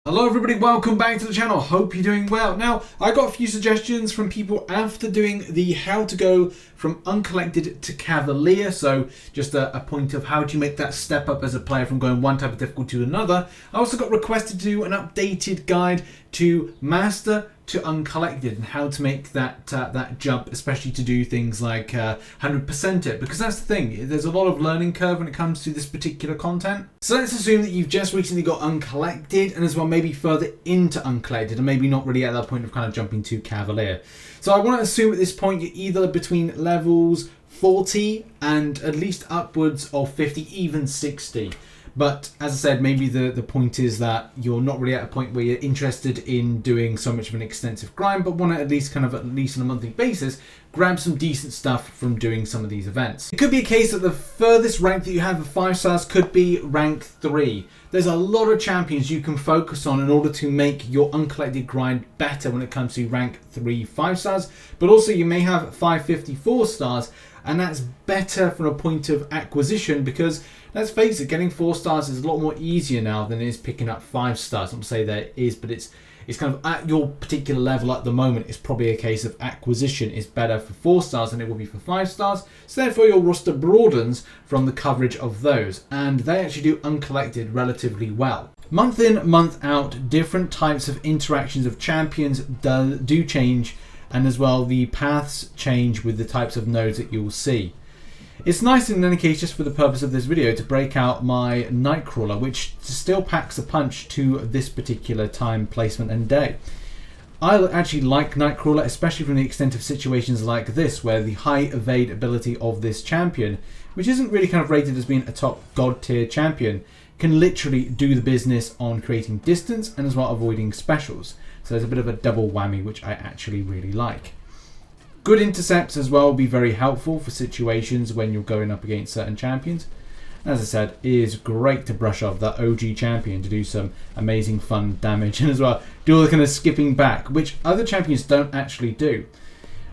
Hello everybody, welcome back to the channel. Hope you're doing well. Now, I got a few suggestions from people after doing the how to go from Uncollected to Cavalier. So just a point of how do you make that step up as a player from going one type of difficulty to another. I also got requested to do an updated guide to Master to Uncollected and how to make that jump, especially to do things like 100% it, because that's the thing, there's a lot of learning curve when it comes to this particular content. So let's assume that you've just recently got Uncollected and as well maybe further into Uncollected and maybe not really at that point of kind of jumping to Cavalier. So I want to assume at this point you're either between levels 40 and at least upwards of 50, even 60. But as I said, maybe the point is that you're not really at a point where you're interested in doing so much of an extensive grind, but want to at least on a monthly basis, grab some decent stuff from doing some of these events. It could be a case that the furthest rank that you have of 5 stars could be rank 3. There's a lot of champions you can focus on in order to make your Uncollected grind better when it comes to rank 3 5 stars, but also you may have 554 stars, and that's better from a point of acquisition because, let's face it, getting 4 stars is a lot more easier now than it is picking up 5 stars. I'm not saying that it is, but it's kind of at your particular level at the moment. It's probably a case of acquisition is better for 4 stars than it will be for 5 stars. So therefore your roster broadens from the coverage of those, and they actually do Uncollected relatively well. Month in, month out, different types of interactions of champions do change, and as well the paths change with the types of nodes that you'll see. It's nice in any case, just for the purpose of this video, to break out my Nightcrawler, which still packs a punch to this particular time, placement and day. I actually like Nightcrawler, especially from the extent of situations like this, where the high evade ability of this champion, which isn't really kind of rated as being a top god tier champion, can literally do the business on creating distance and as well avoiding specials. So there's a bit of a double whammy, which I actually really like. Good intercepts as well will be very helpful for situations when you're going up against certain champions. As I said, it is great to brush off that OG champion to do some amazing fun damage and as well do all the kind of skipping back, which other champions don't actually do.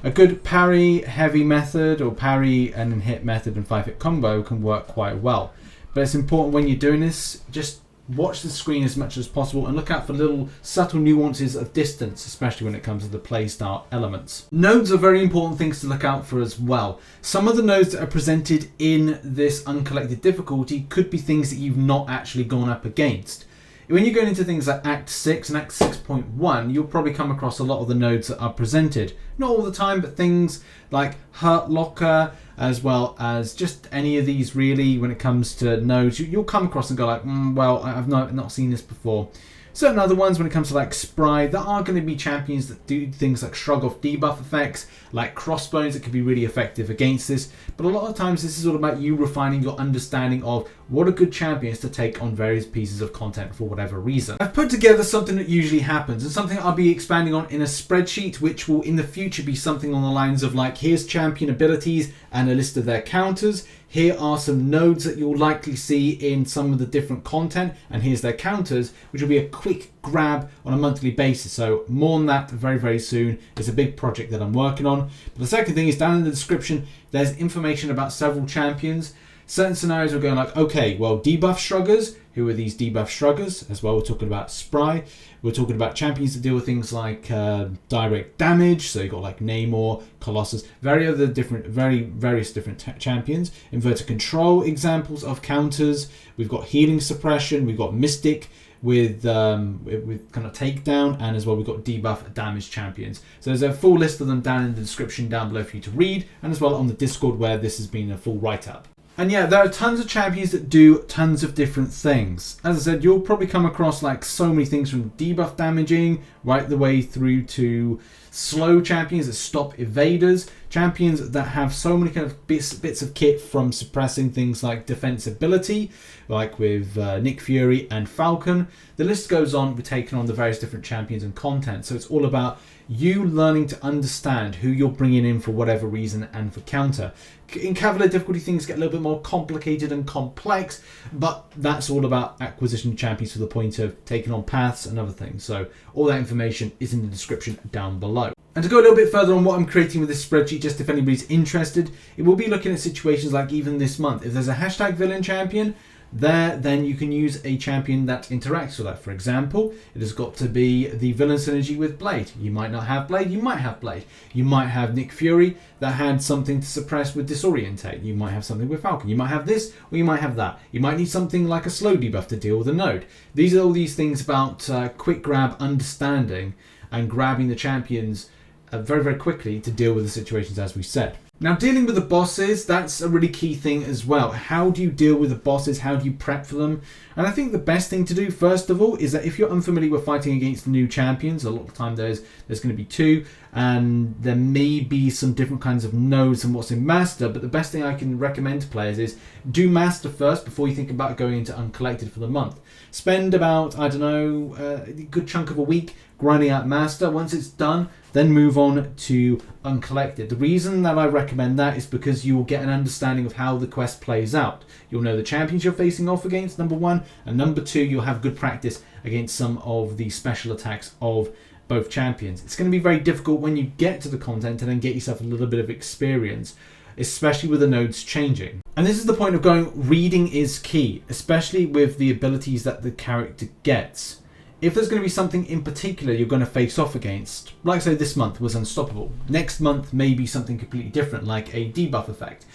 A good parry heavy method or parry and then hit method and 5-hit combo can work quite well. But it's important when you're doing this, just watch the screen as much as possible and look out for little subtle nuances of distance, especially when it comes to the playstyle elements. Nodes are very important things to look out for as well. Some of the nodes that are presented in this Uncollected difficulty could be things that you've not actually gone up against. When you're going into things like Act 6 and Act 6.1, you'll probably come across a lot of the nodes that are presented. Not all the time, but things like Hurt Locker, as well as just any of these really, when it comes to nodes, you'll come across and go like, well, I've not seen this before. Certain other ones, when it comes to like Spry, there are going to be champions that do things like shrug off debuff effects, like Crossbones that can be really effective against this. But a lot of times this is all about you refining your understanding of what a good champion is to take on various pieces of content for whatever reason. I've put together something that usually happens and something I'll be expanding on in a spreadsheet, which will in the future be something on the lines of like, here's champion abilities and a list of their counters. Here are some nodes that you'll likely see in some of the different content, and here's their counters, which will be a quick grab on a monthly basis. So more on that very, very soon. It's a big project that I'm working on. But the second thing is down in the description, there's information about several champions. Certain scenarios are going like, okay, well, debuff shruggers. Who are these debuff shruggers? As well, we're talking about Spry. We're talking about champions that deal with things like direct damage. So you've got like Namor, Colossus, various different champions. Inverted control examples of counters. We've got healing suppression. We've got Mystic with kind of takedown, and as well we've got debuff damage champions. So there's a full list of them down in the description down below for you to read, and as well on the Discord where this has been a full write-up. And yeah, there are tons of champions that do tons of different things. As I said, you'll probably come across like so many things from debuff damaging right the way through to slow champions that stop evaders, champions that have so many kind of bits of kit from suppressing things like defensibility, like with Nick Fury and Falcon. The list goes on with taking on the various different champions and content. So it's all about you learning to understand who you're bringing in for whatever reason and for counter. In Cavalier difficulty, things get a little bit more complicated and complex, but that's all about acquisition of champions to the point of taking on paths and other things. So all that information is in the description down below. And to go a little bit further on what I'm creating with this spreadsheet, just if anybody's interested, it will be looking at situations like even this month. If there's a hashtag villain champion, there, then you can use a champion that interacts with that. For example, it has got to be the villain synergy with Blade. You might not have Blade, you might have Blade. You might have Nick Fury that had something to suppress with Disorientate. You might have something with Falcon. You might have this, or you might have that. You might need something like a slow debuff to deal with a node. These are all these things about quick grab understanding and grabbing the champions very, very quickly to deal with the situations as we said. Now, dealing with the bosses, that's a really key thing as well. How do you deal with the bosses? How do you prep for them? And I think the best thing to do, first of all, is that if you're unfamiliar with fighting against new champions, a lot of the time there's going to be two, and there may be some different kinds of nodes and what's in Master, but the best thing I can recommend to players is do Master first before you think about going into Uncollected for the month. Spend about, I don't know, a good chunk of a week grinding out Master. Once it's done, then move on to Uncollected. The reason that I recommend that is because you will get an understanding of how the quest plays out. You'll know the champions you're facing off against, number one, and number two, you'll have good practice against some of the special attacks of both champions. It's going to be very difficult when you get to the content to then get yourself a little bit of experience, especially with the nodes changing. And this is the point of going, reading is key, especially with the abilities that the character gets. If there's going to be something in particular you're going to face off against, like say this month was Unstoppable, next month may be something completely different, like a debuff effect.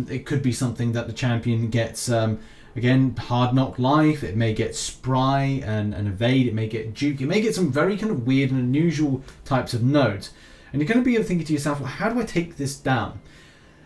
It could be something that the champion gets, again, Hard Knock Life, it may get Spry and Evade, it may get Juke, it may get some very kind of weird and unusual types of nodes. And you're going to be thinking to yourself, well, how do I take this down?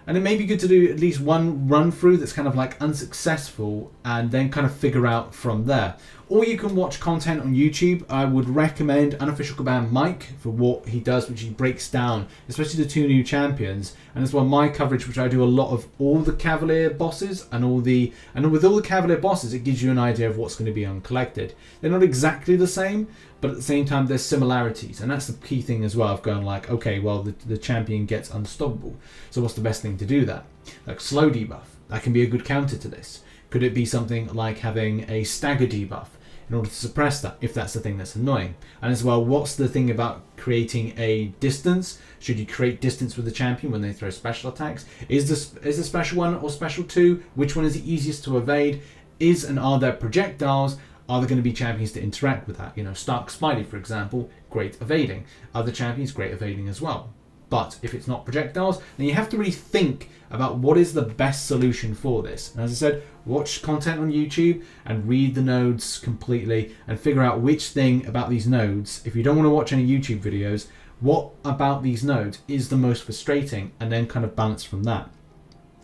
And it may be good to do at least one run through that's kind of like unsuccessful and then kind of figure out from there. Or you can watch content on YouTube. I would recommend Unofficial Command Mike for what he does, which he breaks down, especially the two new champions. And as well, my coverage, which I do a lot of all the Cavalier bosses and with all the Cavalier bosses, it gives you an idea of what's going to be Uncollected. They're not exactly the same, but at the same time, there's similarities. And that's the key thing as well of going like, okay, well, the champion gets Unstoppable. So what's the best thing to do that? Like slow debuff. That can be a good counter to this. Could it be something like having a stagger debuff in order to suppress that, if that's the thing that's annoying? And as well, what's the thing about creating a distance? Should you create distance with the champion when they throw special attacks? Is the special one or special two? Which one is the easiest to evade? Are there projectiles? Are there going to be champions to interact with that? You know, Stark Spidey, for example, great evading. Other champions, great evading as well. But if it's not projectiles, then you have to really think about what is the best solution for this. And as I said, watch content on YouTube and read the nodes completely and figure out which thing about these nodes, if you don't want to watch any YouTube videos, what about these nodes is the most frustrating, and then kind of balance from that.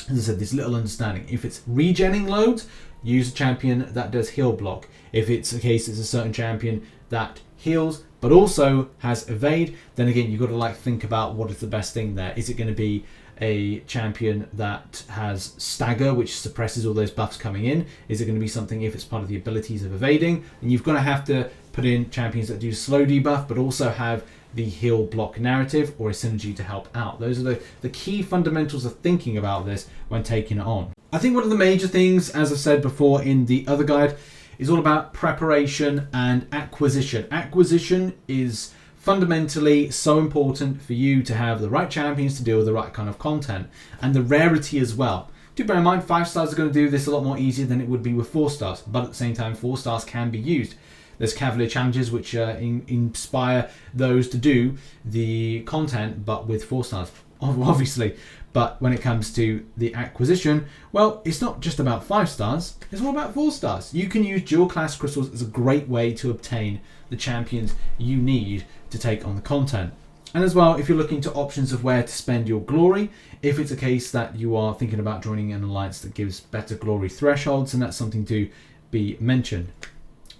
As I said, this little understanding. If it's regenning loads, use a champion that does heal block. If it's a case it's a certain champion that heals but also has evade, then again you've got to like think about what is the best thing there. Is it going to be a champion that has stagger, which suppresses all those buffs coming in? Is it going to be something if it's part of the abilities of evading? And you've got to have to put in champions that do slow debuff but also have the heal block narrative or a synergy to help out. Those are the key fundamentals of thinking about this when taking it on. I think one of the major things, as I said before in the other guide, is all about preparation and acquisition. Acquisition is fundamentally so important for you to have the right champions to deal with the right kind of content, and the rarity as well. Do bear in mind, 5 stars are going to do this a lot more easier than it would be with 4 stars, but at the same time 4 stars can be used. There's Cavalier challenges which inspire those to do the content, but with 4 stars, obviously. But when it comes to the acquisition, well, it's not just about 5 stars, it's all about 4 stars. You can use dual class crystals as a great way to obtain the champions you need to take on the content. And as well, if you're looking to options of where to spend your glory, if it's a case that you are thinking about joining an alliance that gives better glory thresholds, then that's something to be mentioned.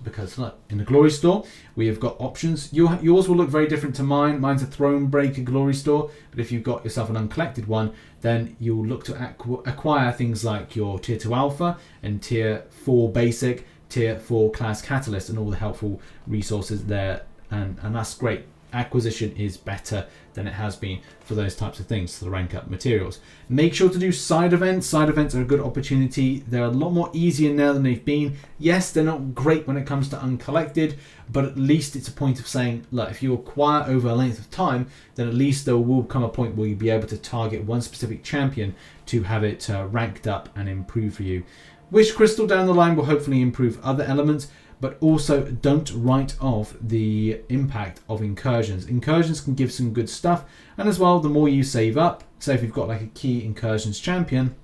Because look, in the glory store, we have got options. Yours will look very different to mine. Mine's a Thronebreaker glory store, but if you've got yourself an Uncollected one, then you'll look to acquire things like your tier 2 alpha and tier 4 basic, tier 4 class catalyst, and all the helpful resources there, and that's great. Acquisition is better than it has been for those types of things, to the rank up materials. Make sure to do side events. Side events are a good opportunity. They're a lot more easier now than they've been. Yes, they're not great when it comes to Uncollected, but at least it's a point of saying, look, if you acquire over a length of time, then at least there will come a point where you'll be able to target one specific champion to have it ranked up and improve for you Wish Crystal down the line will hopefully improve other elements, but also don't write off the impact of incursions. Incursions can give some good stuff, and as well, the more you save up, say if you've got like a key incursions champion,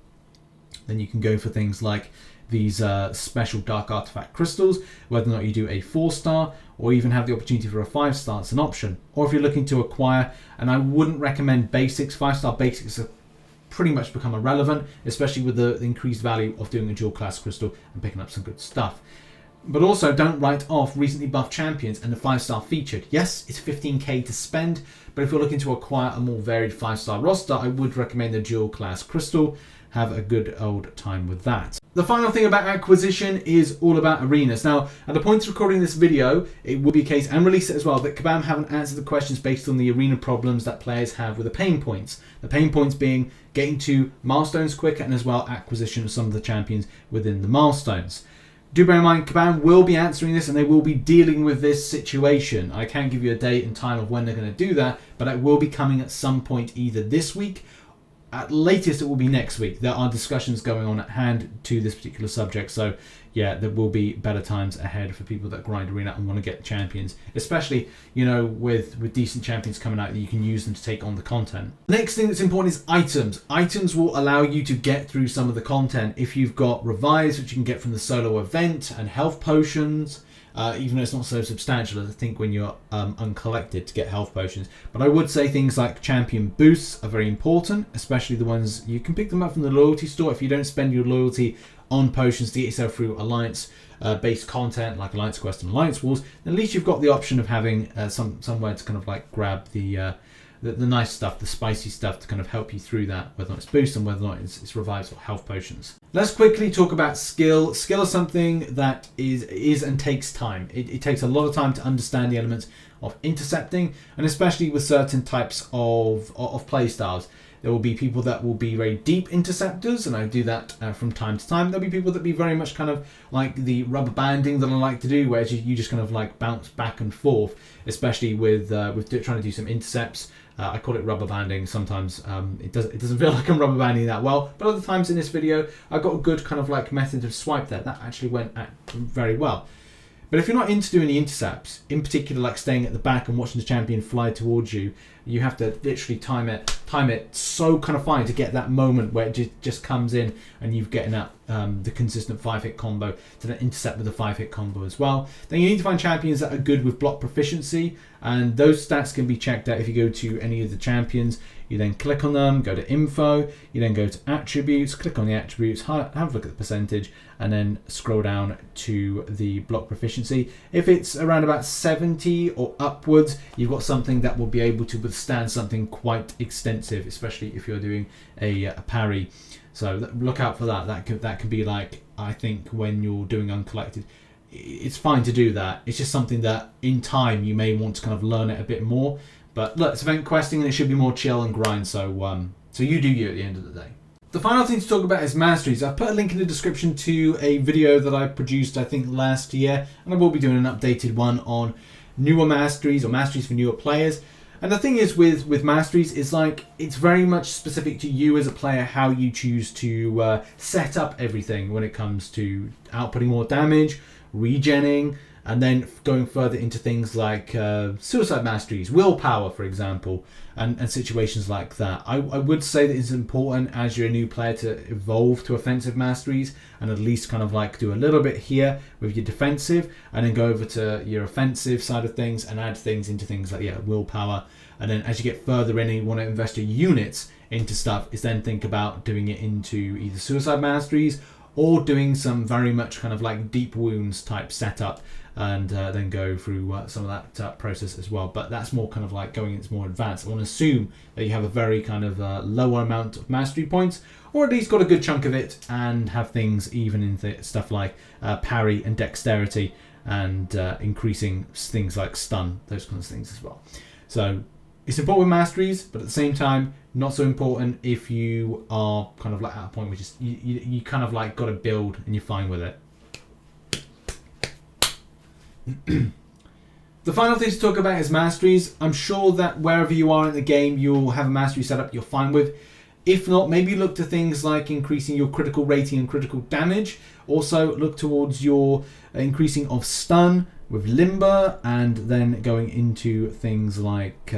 then you can go for things like these special dark artifact crystals, whether or not you do a 4-star or even have the opportunity for a 5-star, it's an option. Or if you're looking to acquire, and I wouldn't recommend basics, 5-star basics have pretty much become irrelevant, especially with the increased value of doing a dual class crystal and picking up some good stuff. But also don't write off recently buffed champions and the 5-star featured. Yes, it's 15k to spend, but if you're looking to acquire a more varied 5-star roster, I would recommend the dual class crystal. Have a good old time with that. The final thing about acquisition is all about arenas. Now, at the point of recording this video, it will be a case, and release it as well, that Kabam haven't answered the questions based on the arena problems that players have with the pain points. The pain points being getting to milestones quicker and as well acquisition of some of the champions within the milestones. Do bear in mind, Kabam will be answering this and they will be dealing with this situation. I can't give you a date and time of when they're going to do that, but it will be coming at some point either this week. At latest, it will be next week. There are discussions going on at hand to this particular subject. So, yeah, there will be better times ahead for people that grind arena and want to get champions. Especially, you know, with decent champions coming out, that you can use them to take on the content. The next thing that's important is items. Items will allow you to get through some of the content. If you've got revives, which you can get from the solo event, and health potions, even though it's not so substantial as I think when you're uncollected to get health potions. But I would say things like champion boosts are very important, especially the ones you can pick them up from the loyalty store. If you don't spend your loyalty on potions to get yourself through alliance based content like Alliance Quest and Alliance Wars, then at least you've got the option of having somewhere to kind of like grab the nice stuff, the spicy stuff to kind of help you through that, whether or not it's boost and whether or not it's revives or health potions. Let's quickly talk about skill. Skill is something that is and takes time. It takes a lot of time to understand the elements of intercepting, and especially with certain types of play styles. There will be people that will be very deep interceptors, and I do that from time to time. There'll be people that be very much kind of like the rubber banding that I like to do, where you just kind of like bounce back and forth, especially with trying to do some intercepts. I call it rubber banding. Sometimes it doesn't feel like I'm rubber banding that well, but other times in this video, I've got a good kind of like method of swipe there. That actually went very well. But if you're not into doing the intercepts, in particular like staying at the back and watching the champion fly towards you, you have to literally time it so kind of fine to get that moment where it just comes in and you've getting that the consistent 5-hit combo to then intercept with a 5-hit combo as well. Then you need to find champions that are good with block proficiency, and those stats can be checked out if you go to any of the champions. You then click on them, go to info, you then go to attributes, click on the attributes, have a look at the percentage, and then scroll down to the block proficiency. If it's around about 70 or upwards, you've got something that will be able to withstand something quite extensive, especially if you're doing a parry. So look out for that. That can be like, I think when you're doing Uncollected, it's fine to do that. It's just something that in time you may want to kind of learn it a bit more. But look, it's event questing and it should be more chill and grind, so you do you at the end of the day. The final thing to talk about is Masteries. I've put a link in the description to a video that I produced, I think, last year, and I will be doing an updated one on newer Masteries or Masteries for newer players. And the thing is with Masteries is like, it's very much specific to you as a player how you choose to set up everything when it comes to outputting more damage, regenning, and then going further into things like suicide masteries, willpower, for example, and situations like that. I would say that it's important as you're a new player to evolve to offensive masteries and at least kind of like do a little bit here with your defensive and then go over to your offensive side of things and add things into things like, yeah, willpower. And then as you get further in and you want to invest your units into stuff, is then think about doing it into either suicide masteries or doing some very much kind of like deep wounds type setup, and then go through some of that process as well. But that's more kind of like going into more advanced. I want to assume that you have a very kind of lower amount of mastery points, or at least got a good chunk of it, and have things even in stuff like parry and dexterity, and increasing things like stun, those kinds of things as well. So it's important with masteries, but at the same time, not so important if you are kind of like at a point which is you kind of like got to build and you're fine with it. The final thing to talk about is masteries. I'm sure that wherever you are in the game, you'll have a mastery setup you're fine with. If not, maybe look to things like increasing your critical rating and critical damage. Also look towards your increasing of stun with Limber, and then going into things like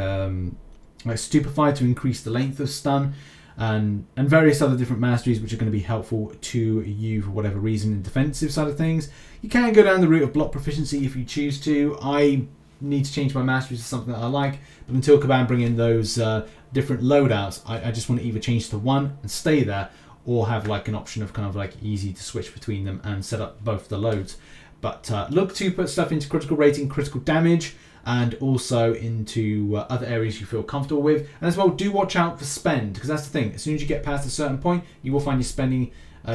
Stupefy to increase the length of stun, and various other different masteries which are going to be helpful to you for whatever reason in defensive side of things. You can go down the route of block proficiency if you choose to. I need to change my masteries to something that I like, but until Caban bring in those different loadouts, I just want to either change to one and stay there, or have like an option of kind of like easy to switch between them and set up both the loads. But look to put stuff into critical rating, critical damage, and also into other areas you feel comfortable with. And as well, do watch out for spend, because that's the thing. As soon as you get past a certain point, you will find you're spending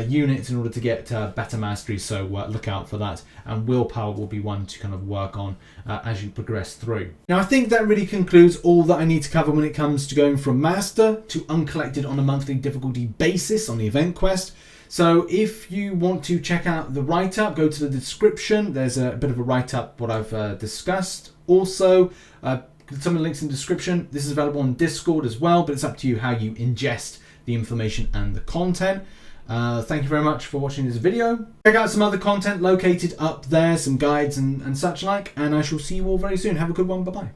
units in order to get better masteries, so look out for that. And willpower will be one to kind of work on as you progress through. Now, I think that really concludes all that I need to cover when it comes to going from Master to Uncollected on a monthly difficulty basis on the event quest. So if you want to check out the write-up, go to the description. There's a bit of a write-up what I've discussed. Also, some of the links in the description. This is available on Discord as well, but it's up to you how you ingest the information and the content. Thank you very much for watching this video. Check out some other content located up there, some guides and such like, and I shall see you all very soon. Have a good one. Bye-bye.